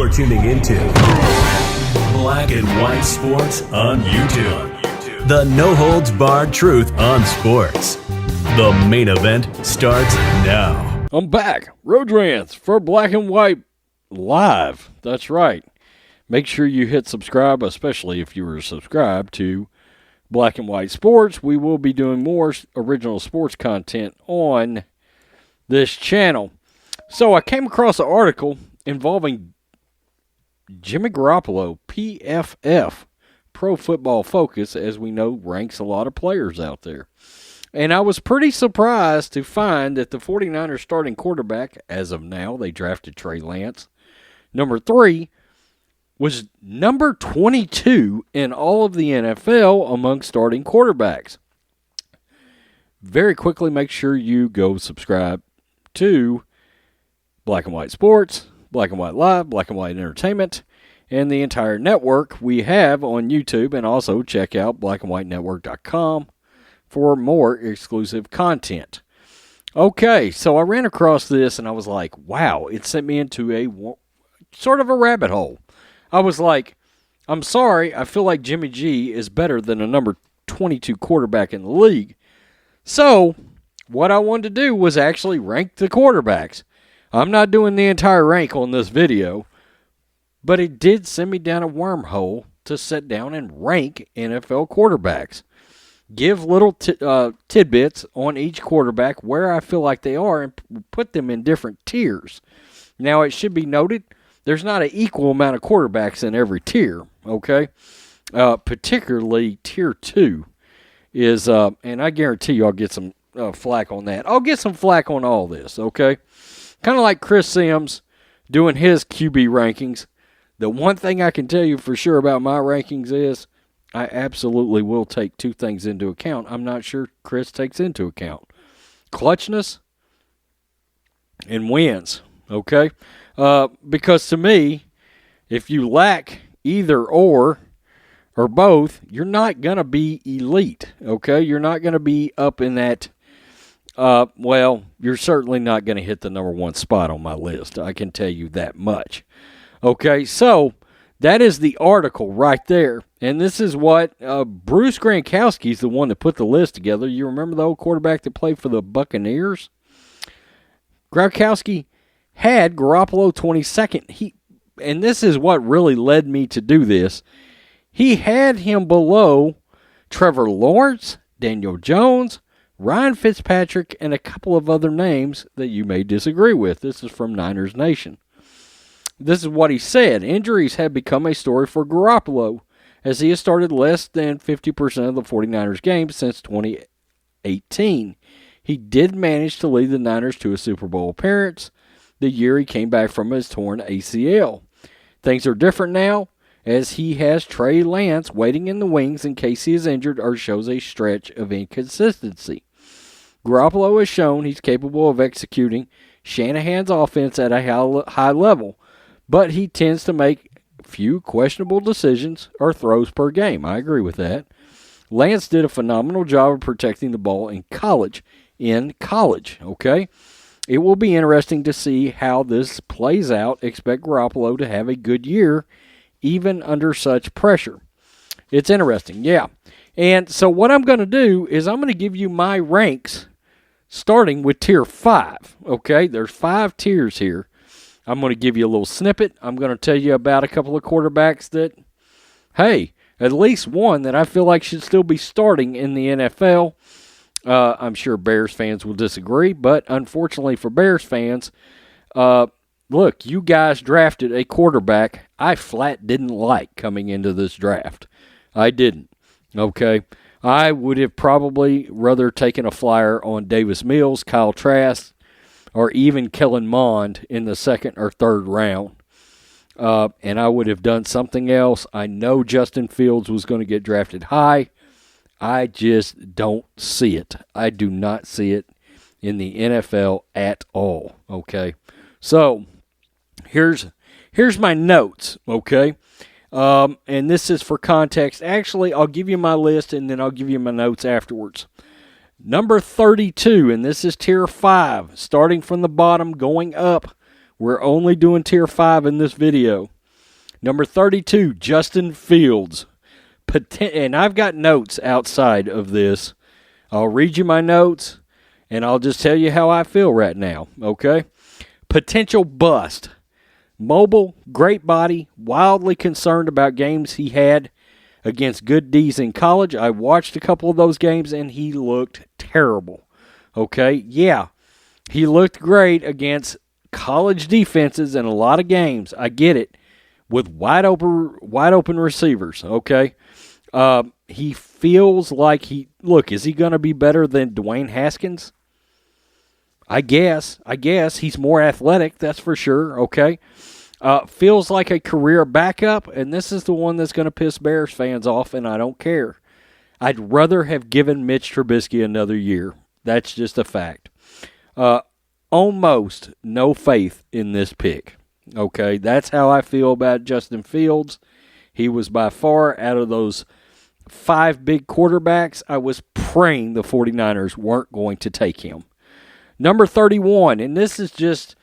You're tuning into Black and White Sports on YouTube. The no-holds-barred truth on sports. The main event starts now. I'm back. Rhodes Rants for Black and White Live. That's right. Make sure you hit subscribe, especially if you were subscribed to Black and White Sports. We will be doing more original sports content on this channel. So I came across an article involving Jimmy Garoppolo, PFF, Pro Football Focus, as we know, ranks a lot of players out there. And I was pretty surprised to find that the 49ers starting quarterback, as of now, they drafted Trey Lance, number 3, was number 22 in all of the NFL among starting quarterbacks. Very quickly, make sure you go subscribe to Black and White Sports, Black and White Live, Black and White Entertainment, and the entire network we have on YouTube, and also check out blackandwhitenetwork.com for more exclusive content. Okay, so I ran across this and I was like, wow, it sent me into a sort of a rabbit hole. I was like, I'm sorry, I feel like Jimmy G is better than a number 22 quarterback in the league. So, what I wanted to do was actually rank the quarterbacks. I'm not doing the entire rank on this video, but it did send me down a wormhole to sit down and rank NFL quarterbacks. Give little tidbits on each quarterback where I feel like they are and put them in different tiers. Now, it should be noted, there's not an equal amount of quarterbacks in every tier, okay? Particularly tier 2 is, and I guarantee you I'll get some flack on that. I'll get some flack on all this, okay? Kind of like Chris Sims doing his QB rankings. The one thing I can tell you for sure about my rankings is I absolutely will take two things into account I'm not sure Chris takes into account. Clutchness and wins, okay? Because to me, if you lack either or both, you're not going to be elite, okay? You're not going to be up in that, you're certainly not going to hit the number 1 spot on my list. I can tell you that much. Okay, so that is the article right there. And this is what Bruce Gronkowski is the one that put the list together. You remember the old quarterback that played for the Buccaneers? Gronkowski had Garoppolo 22nd. And this is what really led me to do this. He had him below Trevor Lawrence, Daniel Jones, Ryan Fitzpatrick, and a couple of other names that you may disagree with. This is from Niners Nation. This is what he said. Injuries have become a story for Garoppolo, as he has started less than 50% of the 49ers games since 2018. He did manage to lead the Niners to a Super Bowl appearance the year he came back from his torn ACL. Things are different now, as he has Trey Lance waiting in the wings in case he is injured or shows a stretch of inconsistency. Garoppolo has shown he's capable of executing Shanahan's offense at a high level, but he tends to make few questionable decisions or throws per game. I agree with that. Lance did a phenomenal job of protecting the ball in college, okay? It will be interesting to see how this plays out. Expect Garoppolo to have a good year, even under such pressure. It's interesting, yeah. And so what I'm going to do is I'm going to give you my ranks starting with tier 5, okay? There's 5 tiers here. I'm going to give you a little snippet. I'm going to tell you about a couple of quarterbacks that, hey, at least one that I feel like should still be starting in the NFL. I'm sure Bears fans will disagree, but unfortunately for Bears fans, look, you guys drafted a quarterback I flat didn't like coming into this draft. I didn't, okay? I would have probably rather taken a flyer on Davis Mills, Kyle Trask, or even Kellen Mond in the 2nd or 3rd round. And I would have done something else. I know Justin Fields was going to get drafted high. I just don't see it. I do not see it in the NFL at all, okay? So, here's my notes, okay? And this is for context. Actually, I'll give you my list, and then I'll give you my notes afterwards. Number 32, and this is Tier 5, starting from the bottom, going up. We're only doing Tier 5 in this video. Number 32, Justin Fields. And I've got notes outside of this. I'll read you my notes, and I'll just tell you how I feel right now, okay? Potential bust. Mobile, great body, wildly concerned about games he had against good D's in college. I watched a couple of those games, and he looked terrible, okay? Yeah, he looked great against college defenses in a lot of games. I get it, with wide open receivers, okay? He feels like is he going to be better than Dwayne Haskins? I guess. He's more athletic, that's for sure, okay? Feels like a career backup, and this is the one that's going to piss Bears fans off, and I don't care. I'd rather have given Mitch Trubisky another year. That's just a fact. Almost no faith in this pick, okay? That's how I feel about Justin Fields. He was by far, out of those 5 big quarterbacks, I was praying the 49ers weren't going to take him. Number 31, and this is just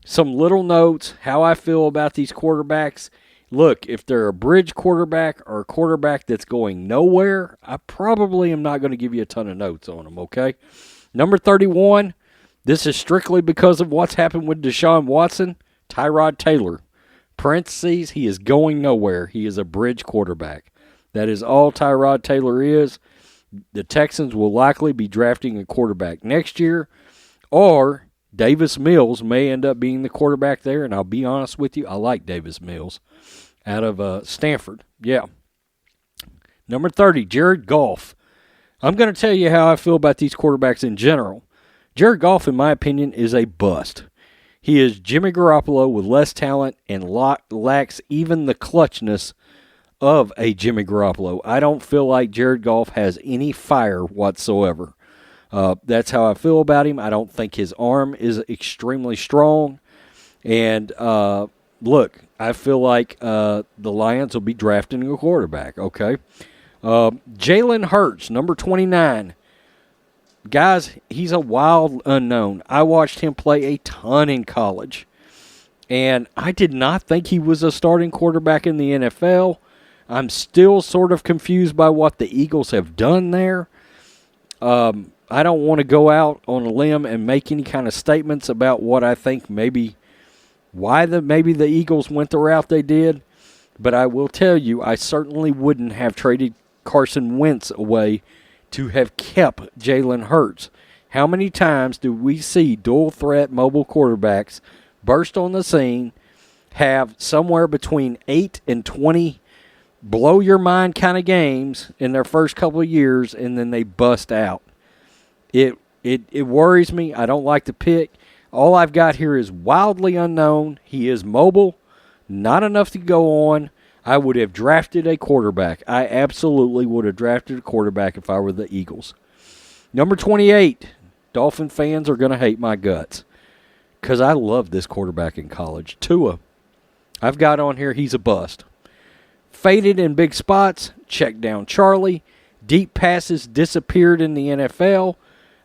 some little notes, how I feel about these quarterbacks. Look, if they're a bridge quarterback or a quarterback that's going nowhere, I probably am not going to give you a ton of notes on them, okay? Number 31, this is strictly because of what's happened with Deshaun Watson, Tyrod Taylor. Parentheses, he is going nowhere. He is a bridge quarterback. That is all Tyrod Taylor is. The Texans will likely be drafting a quarterback next year, or Davis Mills may end up being the quarterback there, and I'll be honest with you, I like Davis Mills out of Stanford. Yeah. Number 30, Jared Goff. I'm going to tell you how I feel about these quarterbacks in general. Jared Goff, in my opinion, is a bust. He is Jimmy Garoppolo with less talent and lacks even the clutchness of a Jimmy Garoppolo. I don't feel like Jared Goff has any fire whatsoever. That's how I feel about him. I don't think his arm is extremely strong. And look, I feel like the Lions will be drafting a quarterback, okay? Jalen Hurts, number 29. Guys, he's a wild unknown. I watched him play a ton in college. And I did not think he was a starting quarterback in the NFL. I'm still sort of confused by what the Eagles have done there. I don't want to go out on a limb and make any kind of statements about what I think why the Eagles went the route they did. But I will tell you, I certainly wouldn't have traded Carson Wentz away to have kept Jalen Hurts. How many times do we see dual-threat mobile quarterbacks burst on the scene, have somewhere between 8 and 20 blow-your-mind kind of games in their first couple of years, and then they bust out? It worries me. I don't like the pick. All I've got here is wildly unknown. He is mobile, not enough to go on. I would have drafted a quarterback. I absolutely would have drafted a quarterback if I were the Eagles. Number 28, Dolphin fans are going to hate my guts because I love this quarterback in college. Tua, I've got on here, he's a bust. Faded in big spots, check down Charlie. Deep passes disappeared in the NFL.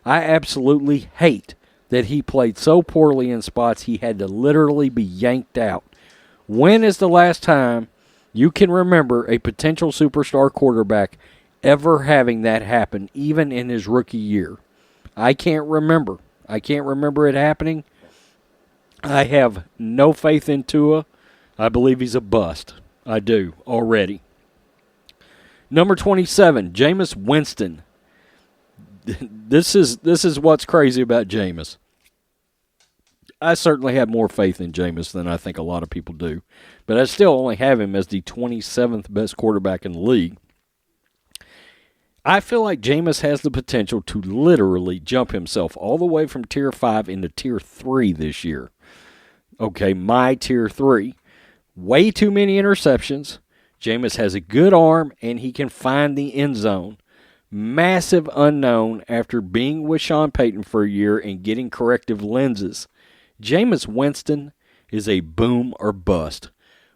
I absolutely hate that he played so poorly in spots he had to literally be yanked out. When is the last time you can remember a potential superstar quarterback ever having that happen, even in his rookie year? I can't remember. I can't remember it happening. I have no faith in Tua. I believe he's a bust. I do, already. Number 27, Jameis Winston. This is what's crazy about Jameis. I certainly have more faith in Jameis than I think a lot of people do. But I still only have him as the 27th best quarterback in the league. I feel like Jameis has the potential to literally jump himself all the way from Tier 5 into Tier 3 this year. Okay, my Tier 3. Way too many interceptions. Jameis has a good arm, and he can find the end zone. Massive unknown after being with Sean Payton for a year and getting corrective lenses. Jameis Winston is a boom or bust.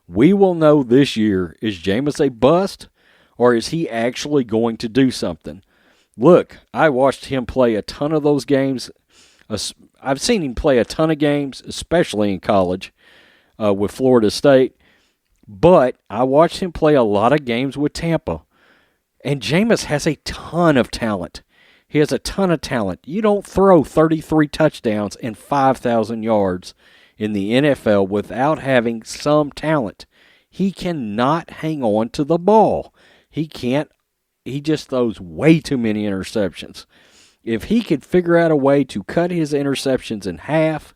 We will know this year, is Jameis a bust, or is he actually going to do something? Look, I watched him play a ton of those games. I've seen him play a ton of games, especially in college with Florida State. But I watched him play a lot of games with Tampa, and Jameis has a ton of talent. He has a ton of talent. You don't throw 33 touchdowns and 5,000 yards in the NFL without having some talent. He cannot hang on to the ball. He can't. He just throws way too many interceptions. If he could figure out a way to cut his interceptions in half,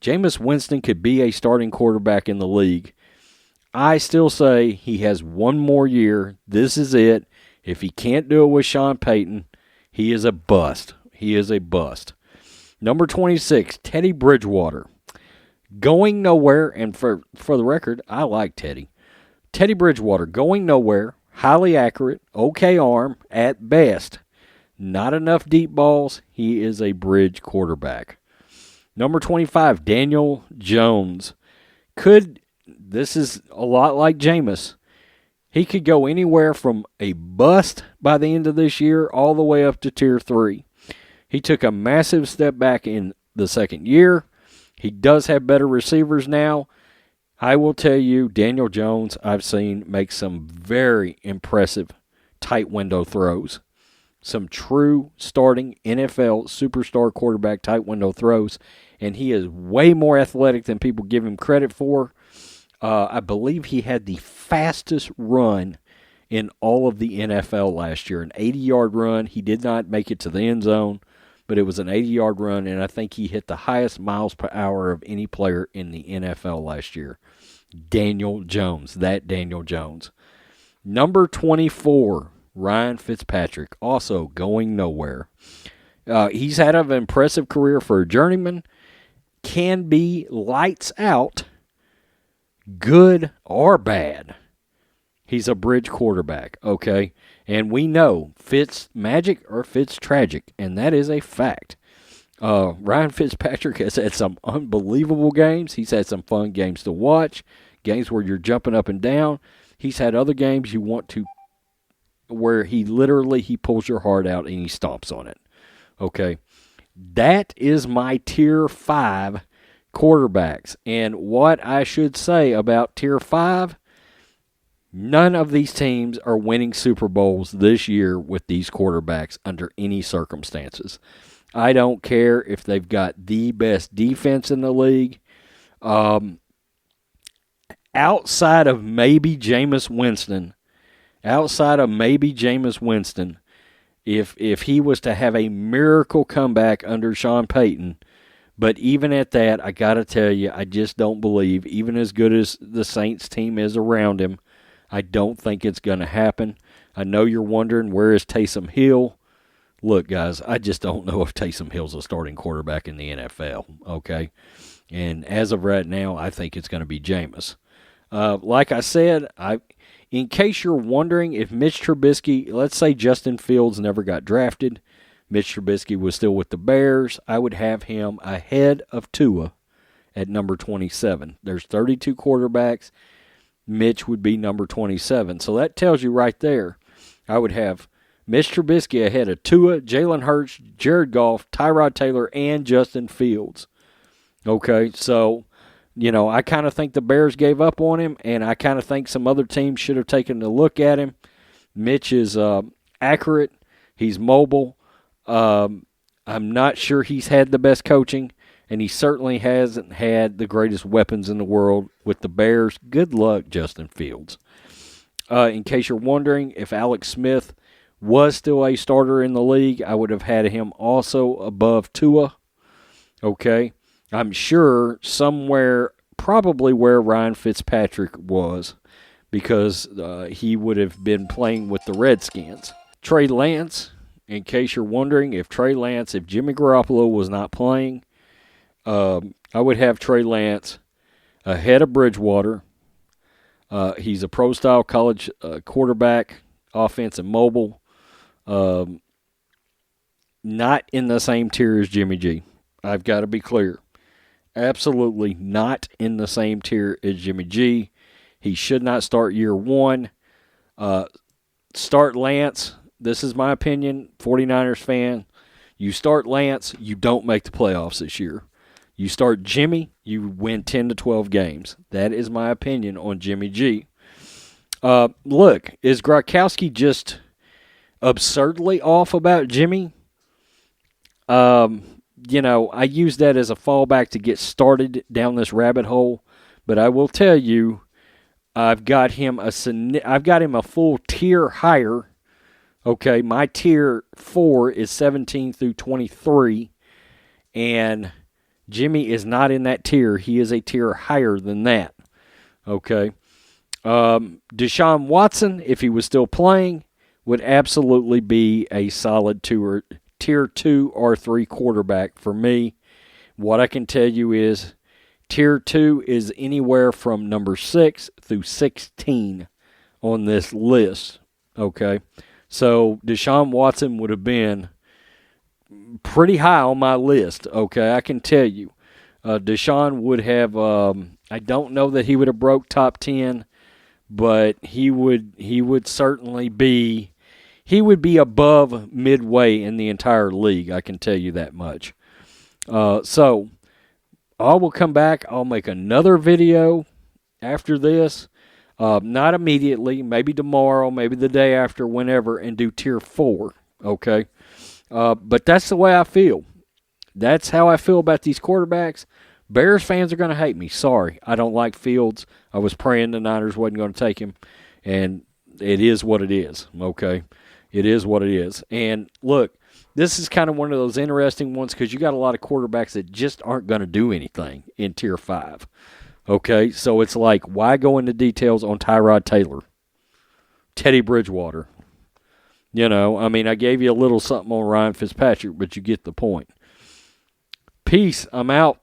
Jameis Winston could be a starting quarterback in the league. I still say he has one more year. This is it. If he can't do it with Sean Payton, he is a bust. He is a bust. Number 26, Teddy Bridgewater. Going nowhere, and for the record, I like Teddy. Teddy Bridgewater, going nowhere, highly accurate, okay arm at best. Not enough deep balls. He is a bridge quarterback. Number 25, Daniel Jones. This is a lot like Jameis. He could go anywhere from a bust by the end of this year all the way up to tier 3. He took a massive step back in the second year. He does have better receivers now. I will tell you, Daniel Jones, I've seen make some very impressive tight window throws. Some true starting NFL superstar quarterback tight window throws. And he is way more athletic than people give him credit for. I believe he had the fastest run in all of the NFL last year, an 80-yard run. He did not make it to the end zone, but it was an 80-yard run, and I think he hit the highest miles per hour of any player in the NFL last year. Daniel Jones, that Daniel Jones. Number 24, Ryan Fitzpatrick, also going nowhere. He's had an impressive career for a journeyman. Can be lights out, good or bad. He's a bridge quarterback, okay? And we know Fitz magic or Fitz tragic, and that is a fact. Ryan Fitzpatrick has had some unbelievable games. He's had some fun games to watch, games where you're jumping up and down. He's had other games you want to where he pulls your heart out and he stomps on it, okay? That is my tier 5 quarterbacks. And what I should say about tier 5, none of these teams are winning Super Bowls this year with these quarterbacks under any circumstances. I don't care if they've got the best defense in the league. Outside of maybe Jameis Winston, if he was to have a miracle comeback under Sean Payton, but even at that, I got to tell you, I just don't believe, even as good as the Saints team is around him, I don't think it's going to happen. I know you're wondering, where is Taysom Hill? Look, guys, I just don't know if Taysom Hill's a starting quarterback in the NFL, okay? And as of right now, I think it's going to be Jameis. Like I said, in case you're wondering if Mitch Trubisky, let's say Justin Fields never got drafted, Mitch Trubisky was still with the Bears, I would have him ahead of Tua at number 27. There's 32 quarterbacks. Mitch would be number 27. So that tells you right there, I would have Mitch Trubisky ahead of Tua, Jalen Hurts, Jared Goff, Tyrod Taylor, and Justin Fields. Okay, so, I kind of think the Bears gave up on him, and I kind of think some other teams should have taken a look at him. Mitch is accurate. He's mobile. I'm not sure he's had the best coaching, and he certainly hasn't had the greatest weapons in the world with the Bears. Good luck, Justin Fields. In case you're wondering, if Alex Smith was still a starter in the league, I would have had him also above Tua. Okay? I'm sure somewhere, probably where Ryan Fitzpatrick was, because he would have been playing with the Redskins. Trey Lance, in case you're wondering, if Jimmy Garoppolo was not playing, I would have Trey Lance ahead of Bridgewater. He's a pro-style college quarterback, offensive mobile. Not in the same tier as Jimmy G. I've got to be clear. Absolutely not in the same tier as Jimmy G. He should not start year one. Start Lance. This is my opinion, 49ers fan. You start Lance, you don't make the playoffs this year. You start Jimmy, you win 10 to 12 games. That is my opinion on Jimmy G. Look, is Gronkowski just absurdly off about Jimmy? I use that as a fallback to get started down this rabbit hole, but I will tell you, I've got him a full tier higher. Okay, my tier 4 is 17 through 23, and Jimmy is not in that tier. He is a tier higher than that. Okay. Deshaun Watson, if he was still playing, would absolutely be a solid tier 2 or 3 quarterback for me. What I can tell you is tier 2 is anywhere from number 6 through 16 on this list. Okay. So Deshaun Watson would have been pretty high on my list. Okay. I can tell you. Deshaun would have, I don't know that he would have broke top 10, but he would certainly be, he would be above midway in the entire league. I can tell you that much. So I will come back. I'll make another video after this. Not immediately, maybe tomorrow, maybe the day after, whenever, and do tier 4. Okay. But that's the way I feel. That's how I feel about these quarterbacks. Bears fans are going to hate me. Sorry. I don't like Fields. I was praying the Niners wasn't going to take him. And it is what it is. Okay. It is what it is. And look, this is kind of one of those interesting ones because you got a lot of quarterbacks that just aren't going to do anything in tier 5. Okay. So it's like, why go into details on Tyrod Taylor, Teddy Bridgewater? I gave you a little something on Ryan Fitzpatrick, but you get the point. Peace. I'm out.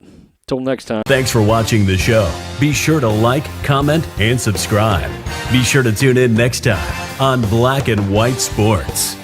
Till next time. Thanks for watching the show. Be sure to like, comment, and subscribe. Be sure to tune in next time on Black and White Sports.